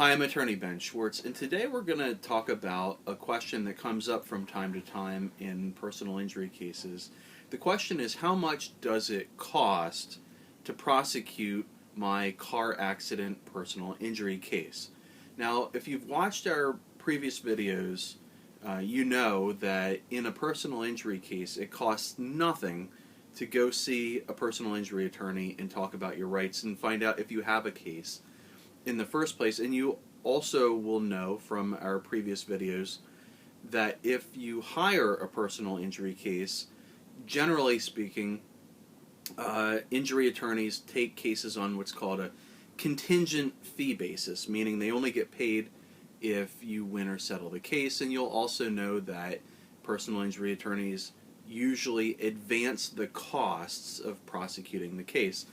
Hi, I'm Attorney Ben Schwartz, and today we're going to talk about a question that comes up from time to time in personal injury cases. The question is, how much does it cost to prosecute my car accident personal injury case? Now, if you've watched our previous videos, you know that in a personal injury case, it costs nothing to go see a personal injury attorney and talk about your rights and find out if you have a case in the first place. And you also will know from our previous videos that if you hire a personal injury case, generally speaking, injury attorneys take cases on what's called a contingent fee basis, meaning they only get paid if you win or settle the case. And you'll also know that personal injury attorneys usually advance the costs of prosecuting the case.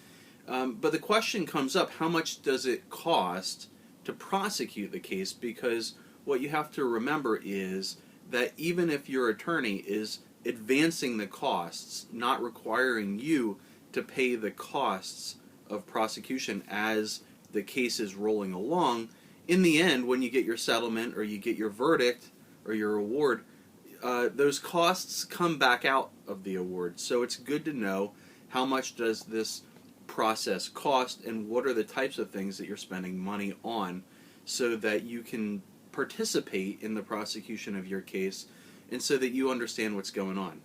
But the question comes up, how much does it cost to prosecute the case? Because what you have to remember is that even if your attorney is advancing the costs, not requiring you to pay the costs of prosecution as the case is rolling along, in the end, when you get your settlement or you get your verdict or your award, those costs come back out of the award. So it's good to know how much does this process cost and what are the types of things that you're spending money on so that you can participate in the prosecution of your case and so that you understand what's going on.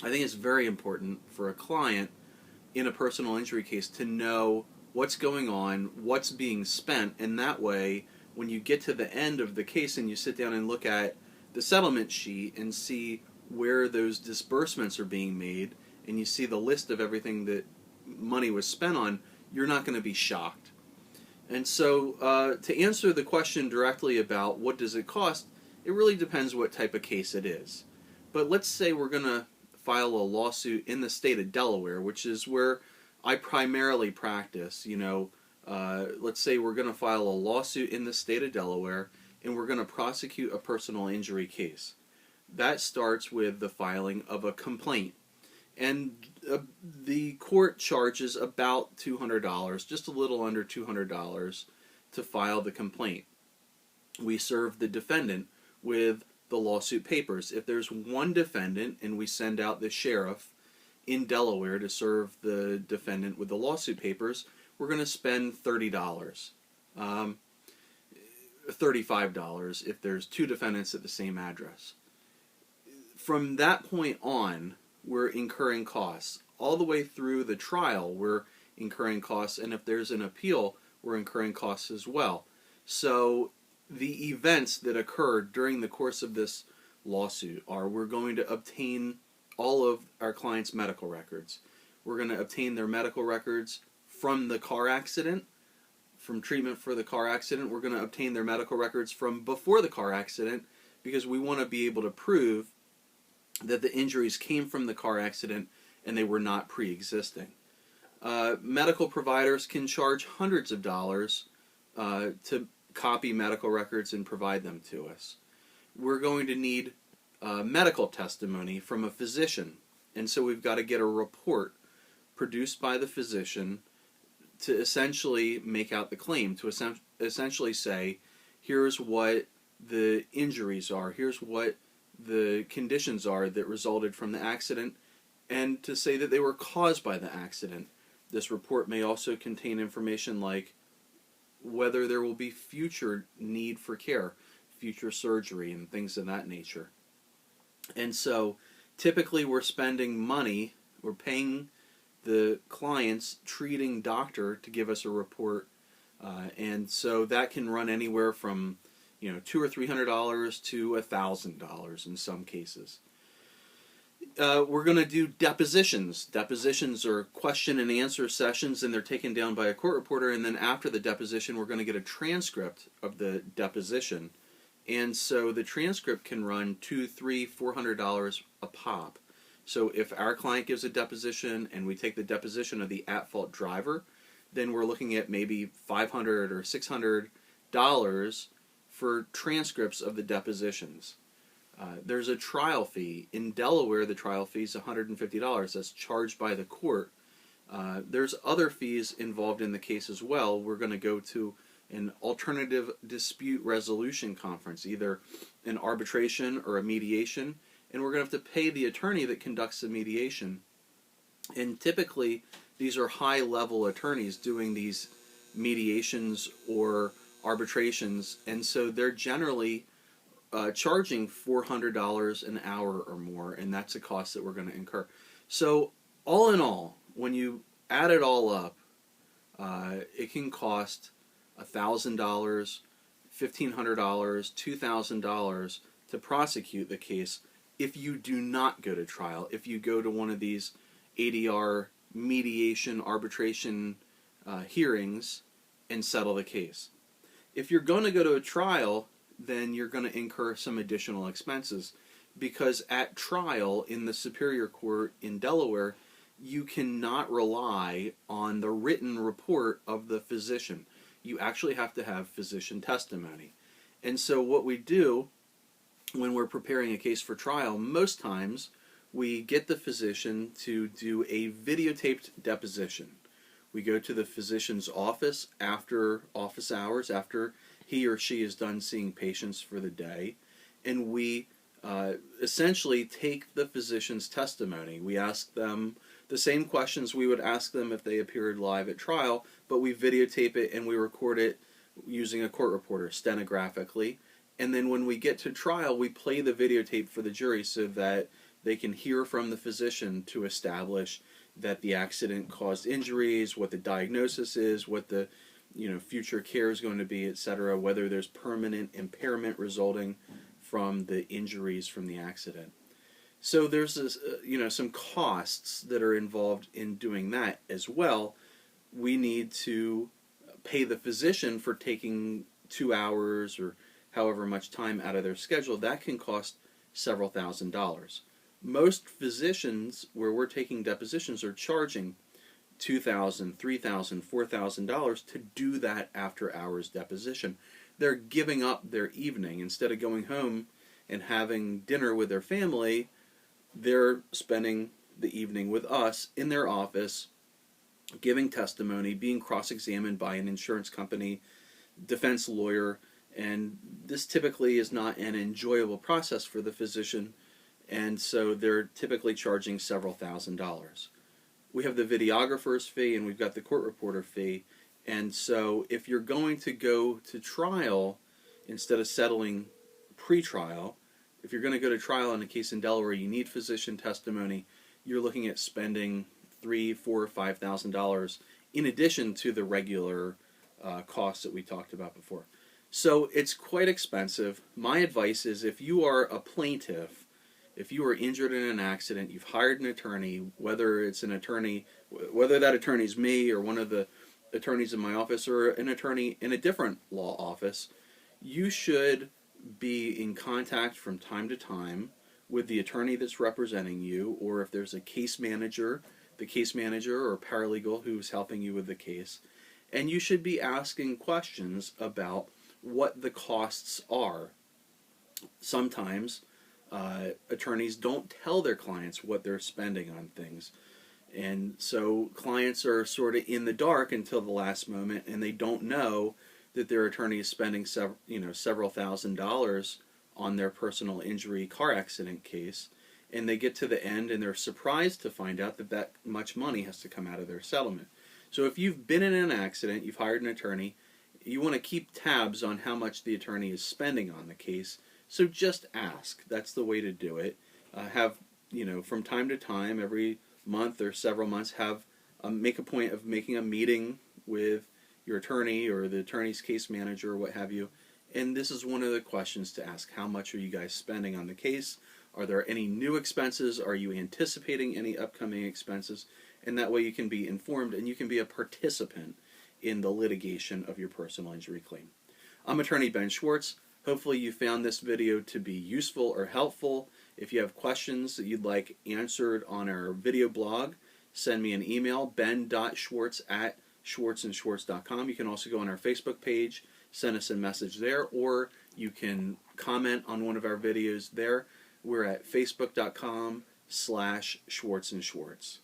I think it's very important for a client in a personal injury case to know what's going on, what's being spent, and that way when you get to the end of the case and you sit down and look at the settlement sheet and see where those disbursements are being made and you see the list of everything that money was spent on, you're not going to be shocked. And so to answer the question directly about what does it cost, it really depends what type of case it is. But let's say we're going to file a lawsuit in the state of Delaware, which is where I primarily practice. Let's say we're going to file a lawsuit in the state of Delaware and we're going to prosecute a personal injury case. That starts with the filing of a complaint. And the court charges about $200, just a little under $200, to file the complaint. We serve the defendant with the lawsuit papers. If there's one defendant and we send out the sheriff in Delaware to serve the defendant with the lawsuit papers, we're going to spend $30. $35 if there's two defendants at the same address. From that point on, we're incurring costs. All the way through the trial, we're incurring costs, and if there's an appeal, we're incurring costs as well. So the events that occurred during the course of this lawsuit are we're going to obtain all of our clients' medical records. We're going to obtain their medical records from the car accident, from treatment for the car accident. We're going to obtain their medical records from before the car accident because we want to be able to prove that the injuries came from the car accident and they were not pre-existing. Medical providers can charge hundreds of dollars to copy medical records and provide them to us. We're going to need medical testimony from a physician, and so we've got to get a report produced by the physician to essentially make out the claim, to essentially say, here's what the injuries are, here's what the conditions are that resulted from the accident, and to say that they were caused by the accident. This report may also contain information like whether there will be future need for care, future surgery, and things of that nature. And so typically we're spending money, we're paying the client's treating doctor to give us a report, and so that can run anywhere from $200 or $300 to $1,000 in some cases. We're going to do depositions. Depositions are question and answer sessions, and they're taken down by a court reporter, and then after the deposition we're going to get a transcript of the deposition. And so the transcript can run $200, $300, $400 a pop. So if our client gives a deposition and we take the deposition of the at-fault driver, then we're looking at maybe $500 or $600 for transcripts of the depositions. There's a trial fee. In Delaware, the trial fee is $150. That's charged by the court. There's other fees involved in the case as well. We're going to go to an alternative dispute resolution conference, either an arbitration or a mediation, and we're going to have to pay the attorney that conducts the mediation. And typically, these are high-level attorneys doing these mediations or arbitrations, and so they're generally charging $400 an hour or more, and that's a cost that we're going to incur. So all in all, when you add it all up, it can cost $1,000, $1,500, $2,000 to prosecute the case if you do not go to trial, if you go to one of these ADR mediation arbitration hearings and settle the case. If you're going to go to a trial, then you're going to incur some additional expenses, because at trial in the Superior Court in Delaware, you cannot rely on the written report of the physician. You actually have to have physician testimony. And so what we do when we're preparing a case for trial, most times we get the physician to do a videotaped deposition. We go to the physician's office after office hours, after he or she is done seeing patients for the day, and we essentially take the physician's testimony. We ask them the same questions we would ask them if they appeared live at trial, but we videotape it and we record it using a court reporter stenographically. And then when we get to trial, we play the videotape for the jury so that they can hear from the physician to establish that the accident caused injuries, what the diagnosis is, what the future care is going to be, etc., whether there's permanent impairment resulting from the injuries from the accident. So there's this, some costs that are involved in doing that as well. We need to pay the physician for taking 2 hours or however much time out of their schedule. That can cost several $1,000s. Most physicians, where we're taking depositions, are charging $2,000, $3,000, $4,000 to do that after-hours deposition. They're giving up their evening. Instead of going home and having dinner with their family, they're spending the evening with us in their office, giving testimony, being cross-examined by an insurance company, defense lawyer, and this typically is not an enjoyable process for the physician, and so they're typically charging several $1,000s. We have the videographer's fee and we've got the court reporter fee, and so if you're going to go to trial instead of settling pre-trial, if you're going to go to trial in a case in Delaware, you need physician testimony, you're looking at spending $3,000, $4,000, $5,000 in addition to the regular costs that we talked about before. So it's quite expensive. My advice is, if you are a plaintiff, if you are injured in an accident, you've hired an attorney, whether that attorney is me or one of the attorneys in my office or an attorney in a different law office, you should be in contact from time to time with the attorney that's representing you, or if there's a case manager, the case manager or paralegal who's helping you with the case, and you should be asking questions about what the costs are. Sometimes attorneys don't tell their clients what they're spending on things, and so clients are sort of in the dark until the last moment, and they don't know that their attorney is spending several $1,000s on their personal injury car accident case, and they get to the end and they're surprised to find out that that much money has to come out of their settlement. So if you've been in an accident, you've hired an attorney, you want to keep tabs on how much the attorney is spending on the case, so just ask. That's the way to do it. From time to time, every month or several months, make a point of making a meeting with your attorney or the attorney's case manager or what have you, and this is one of the questions to ask. How much are you guys spending on the case? Are there any new expenses? Are you anticipating any upcoming expenses? And that way you can be informed and you can be a participant in the litigation of your personal injury claim. I'm attorney Ben Schwartz. Hopefully you found this video to be useful or helpful. If you have questions that you'd like answered on our video blog, send me an email, ben.schwartz@schwartzandschwartz.com. You can also go on our Facebook page, send us a message there, or you can comment on one of our videos there. We're at facebook.com/schwartzandschwartz.